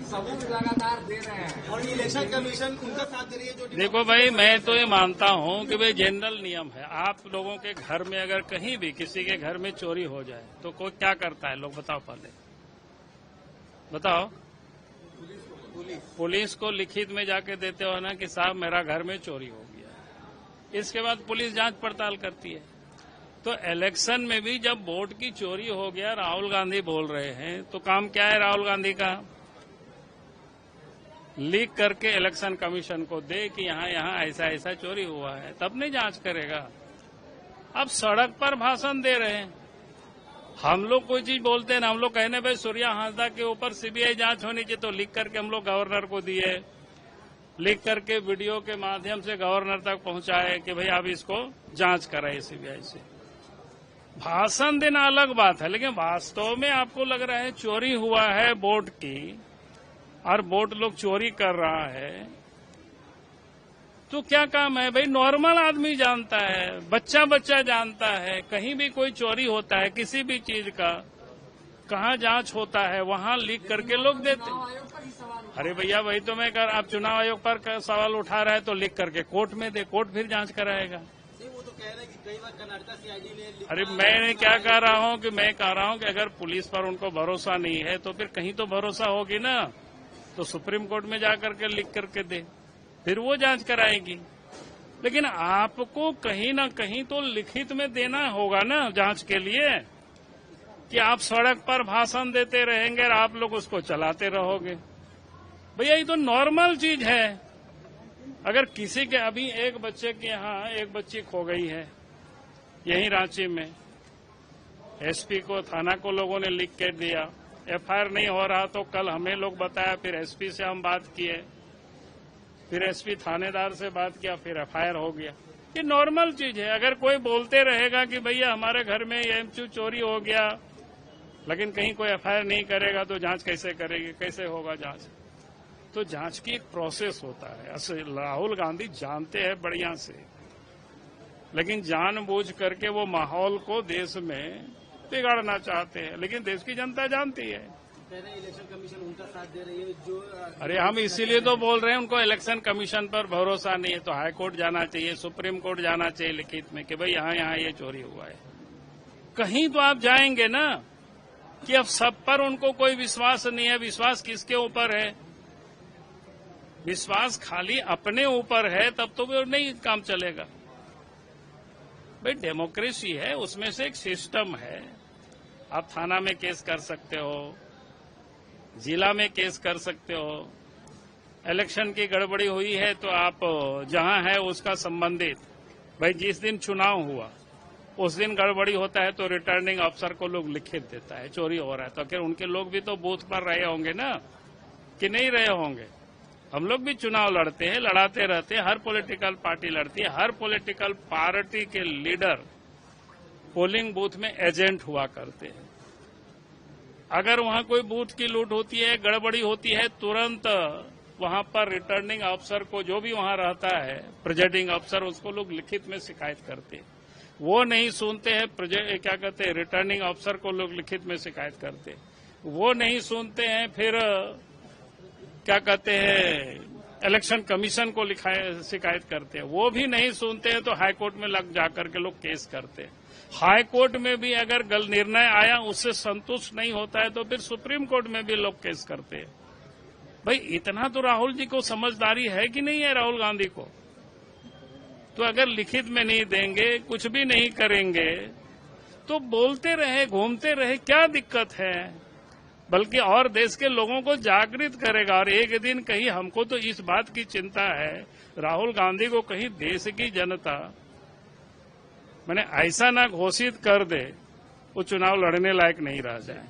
सबूत लगातार दे रहे हैं और इलेक्शन कमीशन उनका साथ दे रही है। जो देखो भाई, मैं तो ये मानता हूँ कि भाई जनरल नियम है, आप लोगों के घर में अगर कहीं भी किसी के घर में चोरी हो जाए तो कोई क्या करता है, लोग बताओ, पहले बताओ। पुलिस को लिखित में जाके देते हो ना कि साहब मेरा घर में चोरी हो गया, इसके बाद पुलिस जांच पड़ताल करती है। तो इलेक्शन में भी जब वोट की चोरी हो गया, राहुल गांधी बोल रहे हैं, तो काम क्या है राहुल गांधी का? लीक करके इलेक्शन कमीशन को दे कि यहाँ ऐसा ऐसा चोरी हुआ है, तब नहीं जांच करेगा। अब सड़क पर भाषण दे रहे हैं, हम लोग कोई चीज बोलते हैं ना, हम लोग कहने भाई सूर्या हांसदा के ऊपर सीबीआई जांच होनी चाहिए, तो लिख करके हम लोग गवर्नर को दिए, लिख करके वीडियो के माध्यम से गवर्नर तक पहुंचाए कि भाई आप इसको जांच कराइए सीबीआई से। भाषण देना अलग बात है, लेकिन वास्तव में आपको लग रहा है चोरी हुआ है वोट की और वोट लोग चोरी कर रहा है, तो क्या काम है भाई? नॉर्मल आदमी जानता है, बच्चा बच्चा जानता है, कहीं भी कोई चोरी होता है किसी भी चीज का, कहाँ जांच होता है वहां लीक करके लोग देते हैं। अरे भैया वही तो मैं कर, आप चुनाव आयोग पर सवाल उठा रहे हैं तो लिख करके कोर्ट में दे, कोर्ट फिर जांच कराएगा। वो तो कह रहे हैं कि कई बार कर्नाटक सीआईडी ने। अरे मैं क्या कह रहा हूँ कि मैं कह रहा हूँ कि अगर पुलिस पर उनको भरोसा नहीं है तो फिर कहीं तो भरोसा होगी ना, तो सुप्रीम कोर्ट में जाकर के लिख करके दे, फिर वो जांच कराएगी। लेकिन आपको कहीं ना कहीं तो लिखित में देना होगा ना जांच के लिए, कि आप सड़क पर भाषण देते रहेंगे और आप लोग उसको चलाते रहोगे। भैया ये तो नॉर्मल चीज है। अगर किसी के अभी एक बच्चे के यहाँ एक बच्ची खो गई है यहीं रांची में, एसपी को थाना को लोगों ने लिख के दिया, एफआईआर नहीं हो रहा तो कल हमें लोग बताया, फिर एसपी से हम बात किए, फिर एसपी थानेदार से बात किया, फिर एफआईआर हो गया। ये नॉर्मल चीज है। अगर कोई बोलते रहेगा कि भैया हमारे घर में एमचू चोरी हो गया, लेकिन कहीं कोई एफआईआर नहीं करेगा तो जांच कैसे करेगी, कैसे होगा जांच? तो जांच की एक प्रोसेस होता है। राहुल गांधी जानते हैं बढ़िया से, लेकिन जानबूझ करके वो माहौल को देश में बिगाड़ना चाहते हैं, लेकिन देश की जनता जानती है। इलेक्शन कमीशन उनका साथ दे रही है जो। अरे हम इसीलिए तो बोल रहे हैं उनको इलेक्शन कमीशन पर भरोसा नहीं है, तो हाई कोर्ट जाना चाहिए, सुप्रीम कोर्ट जाना चाहिए लिखित में कि भाई यहाँ ये चोरी हुआ है। कहीं तो आप जाएंगे ना कि अब सब पर उनको कोई विश्वास नहीं है। विश्वास किसके ऊपर है? विश्वास खाली अपने ऊपर है, तब तो वो नहीं काम चलेगा। भाई डेमोक्रेसी है, उसमें से एक सिस्टम है। आप थाना में केस कर सकते हो, जिला में केस कर सकते हो। इलेक्शन की गड़बड़ी हुई है तो आप जहां है उसका संबंधित, भाई जिस दिन चुनाव हुआ उस दिन गड़बड़ी होता है तो रिटर्निंग अफसर को लोग लिखित देता है चोरी हो रहा है, तो फिर उनके लोग भी तो बूथ पर रहे होंगे ना, कि नहीं रहे होंगे? हम लोग भी चुनाव लड़ते हैं, लड़ाते रहते हैं, हर पॉलिटिकल पार्टी लड़ती है, हर पॉलिटिकल पार्टी के लीडर पोलिंग बूथ में एजेंट हुआ करते हैं। अगर वहां कोई बूथ की लूट होती है, गड़बड़ी होती है, तुरंत वहां पर रिटर्निंग अफसर को, जो भी वहां रहता है प्रिजाइडिंग अफसर, उसको लोग लिखित में शिकायत करते हैं। वो नहीं सुनते हैं, क्या कहते हैं, रिटर्निंग अफसर को लोग लिखित में शिकायत करते हैं। वो नहीं सुनते हैं, फिर क्या कहते हैं, इलेक्शन कमीशन को शिकायत करते हैं। वो भी नहीं सुनते हैं तो हाईकोर्ट में लग जाकर के लोग केस करते हैं। हाईकोर्ट में भी अगर गलत निर्णय आया, उससे संतुष्ट नहीं होता है तो फिर सुप्रीम कोर्ट में भी लोग केस करते हैं। भाई इतना तो राहुल जी को समझदारी है कि नहीं है, राहुल गांधी को? तो अगर लिखित में नहीं देंगे, कुछ भी नहीं करेंगे, तो बोलते रहे, घूमते रहे, क्या दिक्कत है? बल्कि और देश के लोगों को जागृत करेगा। और एक दिन कहीं हमको तो इस बात की चिंता है, राहुल गांधी को कहीं देश की जनता मैंने ऐसा ना घोषित कर दे वो चुनाव लड़ने लायक नहीं रह जाए।